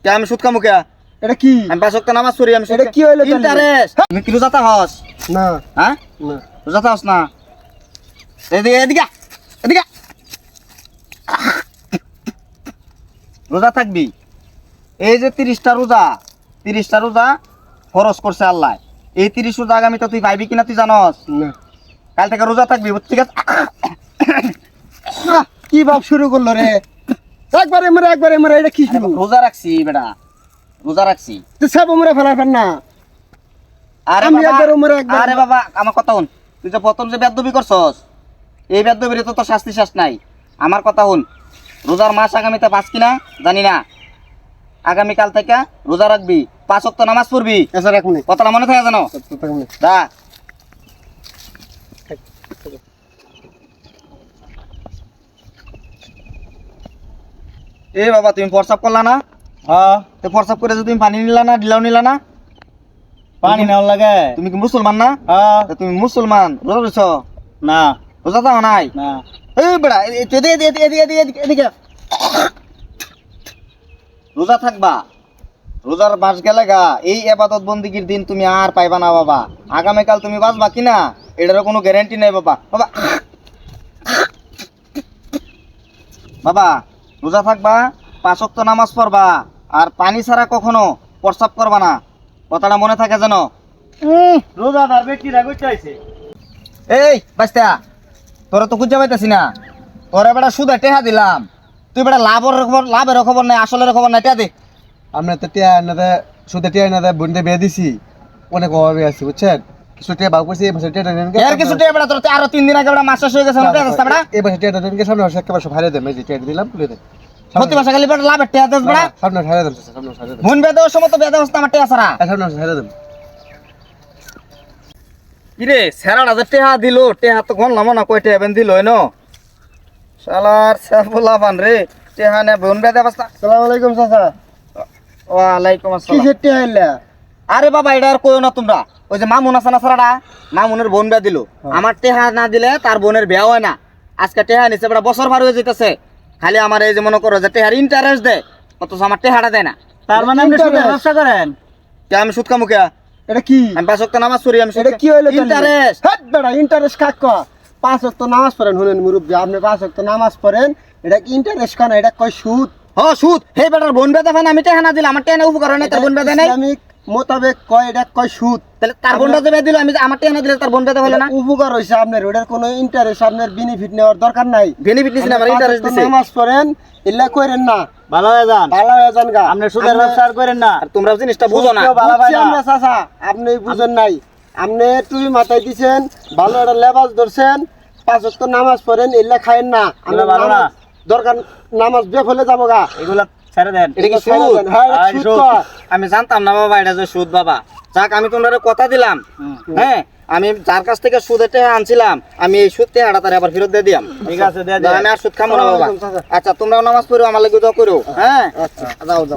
কে আমি সুদ কামু কে? এটা কি? আমি 5 ওয়াক্ত নামাজ পড়ি। আমি এটা কি হইলো তাহলে? ইন্টারেস্ট। তুমি কি রোজাটা হস? না হ্যাঁ, না রোজাটা হস না? এদিকে এদিকে এদিকে। রোজা থাকবি। এই যে 30টা রোজা, 30টা রোজা ফরজ করছে আল্লাহ। এই 30 রোজা আগামীতে তুই পাইবি কিনা তুই জানস? না কাল থেকে রোজা থাকবি, ঠিক আছে? কি বাপ শুরু করলো রে? একবারে মরে এটা কি শুরু? রোজা রাখছি বেটা, রোজা রাখছি। তো সব মরে ফেলাফেন না। আরে আমি বাবা, একবার উমরে একবার। আরে বাবা আমার কথা শুন। তুই যে প্রথম যে বেদবি করছস, এই বেদবির তো তোর শাস্তি শেষ নাই। আমার কথা শুন, রোজার মাস আগামীতে পাঁচ কিনা জানি না। আগামীকাল থেকে রোজা রাখবি, 5 ওয়াক্ত নামাজ পড়বি। এসা এক মিনিট কথাটা মনে থাকে জানো? এক মিনিট দা এ বাবা, তুমি প্রস্রাব করলা না? হ্যাঁ তো প্রস্রাব করে যদি তুমি পানি নিলা না, দিলাও নিলা না? পানি নাও লাগে তুমি কি মুসলমান না? হ্যাঁ তা তুমি মুসলমান, রোজা রয়েছ? না রোজা তো নাই। না এই বেড়া, এদিকে রোজা থাকবা। রোজার মাস গেলে গা, এই আবাদত বন্দিগির দিন তুমি আর পাইবা না বাবা। আগামীকাল তুমি বাঁচবা কিনা এটারও কোনো গ্যারান্টি নেই বাবা। বাবা বাবা রোজা থাকবা, 5 ওয়াক্ত নামাজ পড়বা, আর পানি ছাড়া কখনো প্রস্রাব করবা না। কথাটা মনে থাকে যেন। রোজাদার ব্যক্তিরা কই চাইছে? এই বাস্তা, তোরা তো খুঁজে পাইতেছি না। তোরা বেটা সুদে টেহা দিলাম, তুই বেটা লাভের খবর নাই, আসলের খবর নাই। টেহা দে। আমরা তো টিয়া এনে সুদে টিয়া এনে বন্ধে বিয়ে দিছি, অনেক অভাবে আছি বুঝছেন। কিছু টিয়া বাবু করছি, এই মাসে টিয়া দেন এর কিছু টেহা বেটা, তোর তো আরো 3 দিন আগে বেটা মাস শেষ হয়ে গেছে। টেহা দিস না বেটা। এই মাসে টিয়া দেন সামনে মাসে একেবারে সব হারিয়ে দেন। এই যে টিয়া দিলাম তুলে দেন প্রতি মাসে খালি বেটা লাভের টেহা দিস বেটা। সামনে হারিয়ে দেন, সামনে হারিয়ে দেন, বোন বেদে সময় তো বেদে হচ্ছে আমার টেহা ছাড়া। সামনে হারিয়ে দেন। কিরে সেরাটা যে টেহা দিল, টেহা তো গনলাম না কয় টেহা বেন দিল ন। শালার সাফুলা বান রে, টেহা নে বোন বেদে অবস্থা। আসসালামু আলাইকুম চাচা। ওয়ালাইকুম কি আসসালাম। যে টিয়া আইলা? আরে বাবা এটা আর কইও না তোমরা। ওই যে মামুন আছে না সারাটা, মামুনের বোন বিয়া দিল। আমার টেহা না দিলে তার বোনের বিয়া হয় না। আজকে টেহা নিছে বেটা, বছর পার হয়ে যেতেছে। খালি আমার এই যে মনে করো যে টেহার ইন্টারেস্ট দেয়, অথচ আমার টেহাটা দেয় না। তার মানে আপনি সুদের ব্যবসা করেন? কে আমি সুদ কামু কে? এটা কি? আমি 5 ওয়াক্ত নামাজ পড়ি। আমি এটা কি হইলো? ইন্টারেস্ট। হাট বেটা, ইন্টারেস্ট কাক কয়? 5 ওয়াক্ত নামাজ পড়েন শুনেন মুরব্বি, আপনি 5 ওয়াক্ত নামাজ পড়েন, এটা কি ইন্টারেস্ট কেন? এটা কয় সুদ। হ সুদ। হে বেটার বোন বেদা ফান আমি টেহা না দিলে আমার টেহা উপকার হয় না, তার বোন বেদা নাই। ইসলামিক মোতাবেক কয় এটা কয় সুদ। তাহলে তার বোন বেদা বেদা দিল, আমি আমার টেহা না দিলে তার বোন বেদা হলো না। উপকার হইছে আপনার, ওটার কোনো ইন্টারেস্ট আপনার বেনিফিট নেওয়ার দরকার নাই। বেনিফিট নিছি না, আমার ইন্টারেস্ট দিছে। নামাজ পড়েন, ইল্লা কইরেন না, ভালো হয়ে যান। ভালো হয়ে যান গা। আপনি সুদের ব্যবসা আর করেন না। আর তোমরা জিনিসটা বুঝো না। ভালো হয় না। আমরা চাচা, আপনি বুঝেন নাই। আপনি টুপি মাথায় দিছেন, ভালো একটা লেবাস ধরছেন, 5 ওয়াক্ত নামাজ পড়েন, ইল্লা খায়েন না। এগুলা ভালো না। দরকার নামাজ বেফলে যাবো গা। এগুলা ছেড়ে দেন। এটা কি ছেড়ে সুদ? দেন। হ্যাঁ, এটা আর সুদ সুদ। কয়। আমি জানতাম না বাবা এটা যে সুদ বাবা। যাক আমি তোমরা কথা দিলাম। হ্যাঁ, আমি যার কাছ থেকে সুদের টাকা আনছিলাম, আমি এই সুদ টাকাটা তার আবার ফেরত দিয়ে দিলাম। ঠিক আছে, দিয়ে দেন। আমি আর সুদ খাবো না বাবা। ওয়ালাইকুম সালাম। আচ্ছা তোমরা নামাজ পড়ো, আমার লাগে দোয়া করো। হ্যাঁ আচ্ছা। যাও যাও।